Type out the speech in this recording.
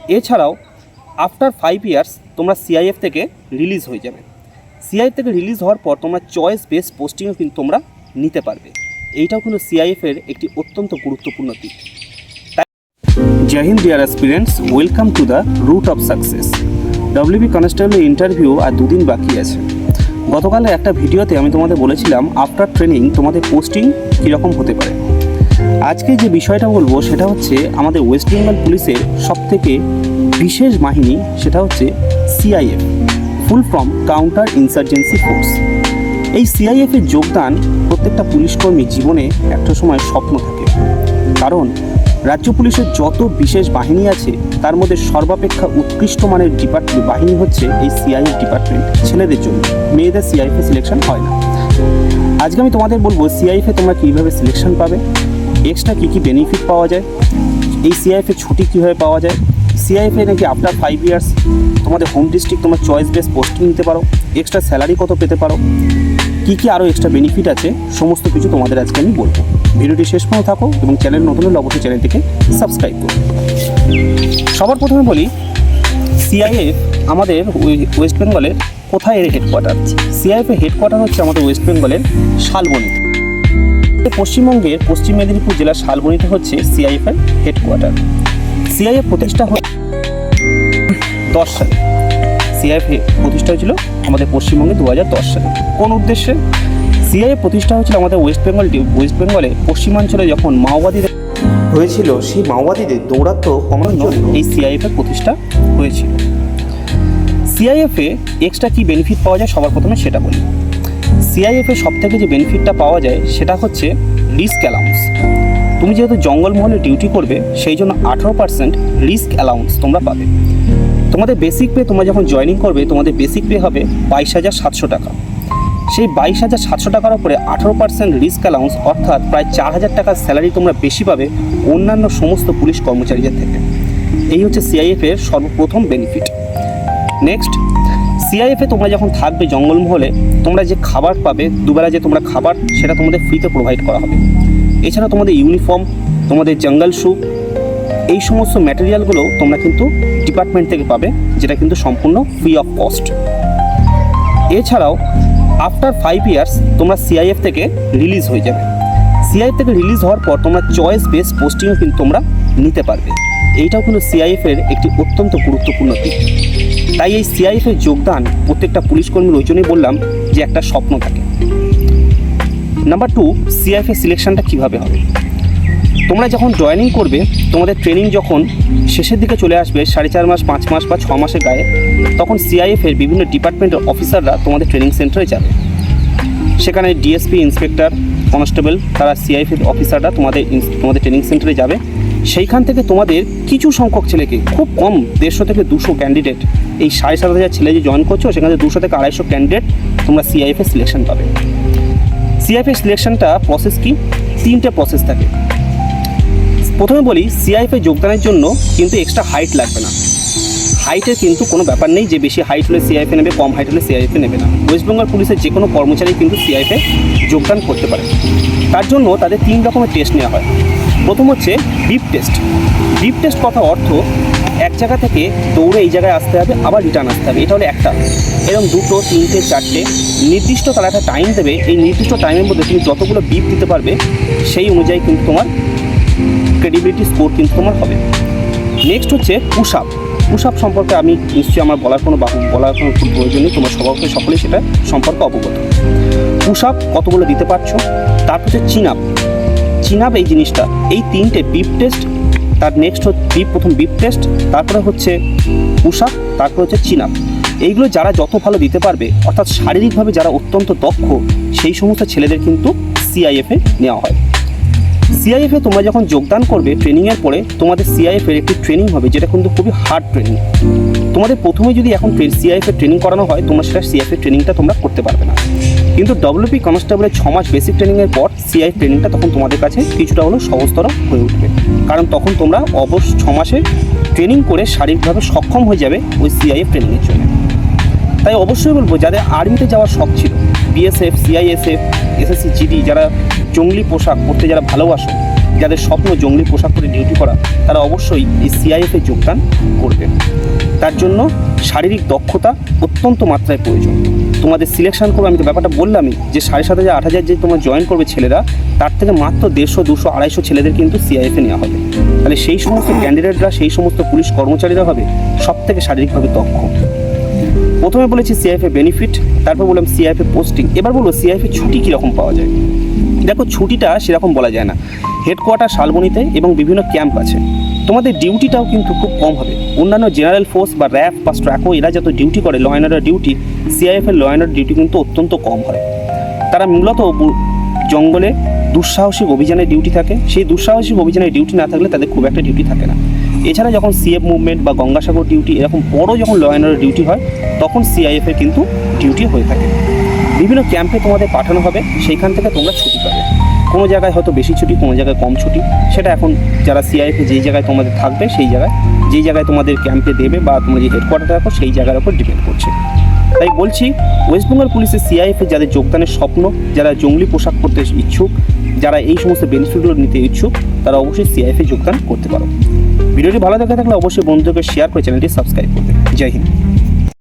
এছাড়াও after 5 years তোমরা CIF থেকে রিলিজ হয়ে যাবে। সিআইএফ থেকে রিলিজ হওয়ার পর তোমরা চয়েস বেস পোস্টিংও কিন্তু তোমরা নিতে পারবে। এইটাও কিন্তু সিআইএফের একটি অত্যন্ত গুরুত্বপূর্ণ দিক। Jai Hind dear aspirants, welcome to the route of success. WB কনস্টেবলের ইন্টারভিউ আর 2 দিন বাকি আছে। গতকালে একটা ভিডিওতে আমি তোমাদের বলেছিলাম আফটার ট্রেনিং তোমাদের পোস্টিং কীরকম হতে পারে। আজকে যে বিষয়টা বলবো সেটা হচ্ছে আমাদের ওয়েস্ট বেঙ্গল পুলিশের সবথেকে বিশেষ বাহিনী, সেটা হচ্ছে CIF, full form counter insurgency force. এই সিআইএফের যোগদান প্রত্যেকটা পুলিশকর্মীর জীবনে একটা সময় স্বপ্ন থাকে, কারণ রাজ্য পুলিশের যত বিশেষ বাহিনী আছে তার মধ্যে সর্বাপেক্ষা উৎকৃষ্ট মানের বাহিনী হচ্ছে এই সিআইএফ ডিপার্টমেন্ট। ছেলেদের জন্য, মেয়েদের সিআইএফে সিলেকশন হয় না। আজকে আমি তোমাদের বলবো সিআইএফে তোমরা কীভাবে সিলেকশন পাবে, এক্সট্রা কী কী বেনিফিট পাওয়া যায়, এই সিআইএফে ছুটি কীভাবে পাওয়া যায়, সিআইএফে নাকি আফটার 5 ইয়ার্স তোমাদের হোম ডিস্ট্রিক্ট তোমরা চয়েস বেস পোস্টিং নিতে পারো, এক্সট্রা স্যালারি কত পেতে পারো, কী কী আরও এক্সট্রা বেনিফিট আছে, সমস্ত কিছু তোমাদের আজকে আমি বলবো। ভিডিওটি শেষ পর্যন্ত থাকো এবং চ্যানেল নতুন হলে অবশ্যই চ্যানেলটিকে সাবস্ক্রাইব করো। সবার প্রথমে বলি, সিআইএফ আমাদের ওয়েস্ট বেঙ্গলের কোথায় এর হেডকোয়ার্টার? সিআইএফের হেডকোয়ার্টার হচ্ছে আমাদের ওয়েস্ট বেঙ্গলের শালবনীতে। পশ্চিমবঙ্গের পশ্চিম মেদিনীপুর জেলার শালবনীতে হচ্ছে সিআইএফের হেডকোয়ার্টার। সিআইএফ প্রতিষ্ঠা হয় 10 সালে। সিআইএফ প্রতিষ্ঠা হয়েছিল আমাদের পশ্চিমবঙ্গে 2010 সালে। কোন উদ্দেশ্যে? সিআইএফ প্রতিষ্ঠা হয়েছিল আমাদের ওয়েস্ট বেঙ্গলে পশ্চিমাঞ্চলে যখন মাওবাদীদের হয়েছিল, সেই মাওবাদীদের দৌরাত্ম্য কমানোর জন্য এই সিআইএফের প্রতিষ্ঠা হয়েছিল। সিআইএফে এক্সট্রা কী বেনিফিট পাওয়া যায় সবার প্রথমে সেটা বলি। সিআইএফে সবথেকে যে বেনিফিটটা পাওয়া যায় সেটা হচ্ছে রিস্ক অ্যালাউন্স। তুমি যেহেতু জঙ্গলমহলে ডিউটি করবে, সেই জন্য 18% রিস্ক অ্যালাউন্স তোমরা পাবে। তোমাদের বেসিক পে, তোমরা যখন জয়েনিং করবে তোমাদের বেসিক পে হবে 22,700 টাকা। সেই 22,700 টাকার উপরে 18% রিস্ক অ্যালাউন্স, অর্থাৎ প্রায় 4,000 টাকার স্যালারি তোমরা বেশি পাবে অন্যান্য সমস্ত পুলিশ কর্মচারীদের থেকে। এই হচ্ছে সিআইএফের সর্বপ্রথম বেনিফিট। নেক্সট, সিআইএফে তোমরা যখন থাকবে জঙ্গলমহলে, তোমরা যে খাবার পাবে, দুবেলা যে তোমরা খাবার, সেটা তোমাদের ফ্রিতে প্রোভাইড করা হবে। এছাড়া তোমাদের ইউনিফর্ম, তোমাদের জঙ্গল শ্যু, এই সমস্ত ম্যাটেরিয়ালগুলো তোমরা কিন্তু ডিপার্টমেন্ট থেকে পাবে, যেটা কিন্তু সম্পূর্ণ ফ্রি অফ কস্ট। এছাড়াও আফটার 5 ইয়ার্স তোমরা সিআইএফ থেকে রিলিজ হয়ে যাবে। সিআইএফ থেকে রিলিজ হওয়ার পর তোমরা চয়েস বেস পোস্টিংও কিন্তু তোমরা নিতে পারবে। এইটাও কিন্তু সিআইএফের একটি অত্যন্ত গুরুত্বপূর্ণ দিক। তাই এই সিআইএফের যোগদান প্রত্যেকটা পুলিশকর্মীর ওই জন্যই বললাম যে একটা স্বপ্ন থাকে। নাম্বার 2, সিআইএফের সিলেকশনটা কীভাবে হবে? তোমরা যখন জয়েনিং করবে, তোমাদের ট্রেনিং যখন শেষের দিকে চলে আসবে, 4.5 মাস, 5 মাস বা 6 মাসের গায়ে, তখন সিআইএফের বিভিন্ন ডিপার্টমেন্টের অফিসাররা তোমাদের ট্রেনিং সেন্টারে যাবে। সেখানে ডিএসপি, ইন্সপেক্টর, কনস্টেবল, তারা সিআইএফের অফিসাররা তোমাদের ট্রেনিং সেন্টারে যাবে। সেইখান থেকে তোমাদের কিছু সংখ্যক ছেলেকে, খুব কম 150 থেকে 200 ক্যান্ডিডেট, এই 7,500 ছেলে যে জয়েন করছো সেখানে 200 থেকে 250 ক্যান্ডিডেট তোমরা সিআইএফের সিলেকশন পাবে। সিআইএফের সিলেকশনটা প্রসেস কি? 3টে প্রসেস থাকে। প্রথমে বলি, সিআইএফে যোগদানের জন্য কিন্তু এক্সট্রা হাইট লাগবে না। হাইটের কিন্তু কোনো ব্যাপার নেই যে বেশি হাইট হলে সিআইএফে নেবে, কম হাইট হলে সিআইএফে নেবে না। ওয়েস্ট বেঙ্গল পুলিশের যে কোনো কর্মচারী কিন্তু সিআইএফে যোগদান করতে পারে। তার জন্য তাদের 3 রকমের টেস্ট নেওয়া হয়। প্রথম হচ্ছে বিপ টেস্ট। বিপ টেস্ট কথা অর্থ, এক জায়গা থেকে দৌড়ে এই জায়গায় আসতে হবে, আবার রিটার্ন আসতে হবে। এটা হলো একটা। এরকম 2, 3, 4টে নির্দিষ্ট তারা একটা টাইম দেবে। এই নির্দিষ্ট টাইমের মধ্যে তুমি যতগুলো বিপ দিতে পারবে সেই অনুযায়ী কিন্তু তোমার ক্রেডিবিলিটি স্কোর কিন্তু তোমার হবে। নেক্সট হচ্ছে পুশ আপ। পুশ আপ সম্পর্কে আমি নিশ্চয়ই আমার বলার কোনো প্রয়োজন নেই, তোমার সকলেই সেটা সম্পর্কে অবগত। পুশ আপ কতগুলো দিতে পারছো। তারপর হচ্ছে চিন আপ। চিন আপ এই জিনিসটা, এই 3টে বিপ টেস্ট, তার নেক্সট হচ্ছে প্রথম বিপ টেস্ট, তারপরে হচ্ছে পুশ আপ, তারপর হচ্ছে চিন আপ। এইগুলো যারা যত ভালো দিতে পারবে, অর্থাৎ শারীরিকভাবে যারা অত্যন্ত দক্ষ, সেই সমস্ত ছেলেদের কিন্তু সিআইএফে নেওয়া হয়। সিআইএফে তোমরা যখন যোগদান করবে ট্রেনিংয়ের পরে, তোমাদের সিআইএফের একটি ট্রেনিং হবে যেটা কিন্তু খুবই হার্ড ট্রেনিং। তোমাদের প্রথমে যদি এখন সিআইএফের ট্রেনিং করানো হয়, তোমরা সেটা সিআইএফের ট্রেনিংটা তোমরা করতে পারবে না। কিন্তু ডব্লিউপি কনস্টেবলের 6 মাস বেসিক ট্রেনিংয়ের পর সিআইএফ ট্রেনিংটা তখন তোমাদের কাছে কিছুটা হলেও সহজতর হয়ে উঠবে, কারণ তখন তোমরা অবশ্য 6 মাসে ট্রেনিং করে শারীরিকভাবে সক্ষম হয়ে যাবে ওই সিআইএফ ট্রেনিংয়ের জন্য। তাই অবশ্যই বলবো, যাদের আর্মিতে যাওয়ার শখ ছিল, বিএসএফ, সিআইএসএফ, এসএসসি, জিডি, যারা জঙ্গলি পোশাক পরতে যারা ভালোবাসো, যাদের স্বপ্ন জঙ্গলি পোশাক পরে ডিউটি করা, তারা অবশ্যই এই সিআইএফে যোগদান করবেন। তার জন্য শারীরিক দক্ষতা অত্যন্ত মাত্রায় প্রয়োজন। তোমাদের সিলেকশন করবে, আমি তো ব্যাপারটা বললামই যে 7,500 8,000 যে তোমার জয়েন করবে ছেলেরা, তার থেকে মাত্র 150, 200, 250 ছেলেদের কিন্তু সিআইএফে নেওয়া হবে। তাহলে সেই সমস্ত ক্যান্ডিডেটরা, সেই সমস্ত পুলিশ কর্মচারীরা হবে সব থেকে শারীরিকভাবে দক্ষ। প্রথমে বলেছি সিআইএফে বেনিফিট, তারপর বললাম সিআইএফে পোস্টিং। এবার বলবো সিআইএফে ছুটি কীরকম পাওয়া যায়। দেখো, ছুটিটা সেরকম বলা যায় না। হেডকোয়ার্টার শালবনীতে এবং বিভিন্ন ক্যাম্প আছে। তোমাদের ডিউটিটাও কিন্তু খুব কম হবে। অন্যান্য জেনারেল ফোর্স বা র্যাফ বা স্ট্র্যাকো এরা যত ডিউটি করে, ল অ্যান্ড অর্ডার ডিউটি, সিআইএফের ল অ্যান্ড অর্ডার ডিউটি কিন্তু অত্যন্ত কম হয়। তারা মূলত জঙ্গলে দুঃসাহসিক অভিযানের ডিউটি থাকে। সেই দুঃসাহসিক অভিযানের ডিউটি না থাকলে তাদের খুব একটা ডিউটি থাকে না। এছাড়া যখন সিএফ মুভমেন্ট বা গঙ্গাসাগর ডিউটি, এরকম বড় যখন ল অ্যান্ড অর্ডার ডিউটি হয়, তখন সিআইএফের কিন্তু ডিউটি হয়ে থাকে। বিভিন্ন ক্যাম্পে তোমাদের পাঠানো হবে, সেইখান থেকে তোমরা ছুটি পাবে। কোনো জায়গায় হয়তো বেশি ছুটি, কোনো জায়গায় কম ছুটি। সেটা এখন যারা সিআইএফে যেই জায়গায় তোমাদের থাকবে, সেই জায়গায় যেই জায়গায় তোমাদের ক্যাম্পে দেবে বা তোমরা যে হেডকোয়ার্টারে থাকো সেই জায়গার উপর ডিপেন্ড করছে। তাই বলছি, ওয়েস্ট বেঙ্গল পুলিশের সিআইএফে যাদের যোগদানের স্বপ্ন, যারা জঙ্গলি পোশাক পরতে ইচ্ছুক, যারা এই সমস্ত বেনিফিটগুলো নিতে ইচ্ছুক, তারা অবশ্যই সিআইএফে যোগদান করতে পারো। ভিডিওটি ভালো দেখে থাকলে অবশ্যই বন্ধুদেরকে শেয়ার করে চ্যানেলটি সাবস্ক্রাইব করবে। জয় হিন্দ।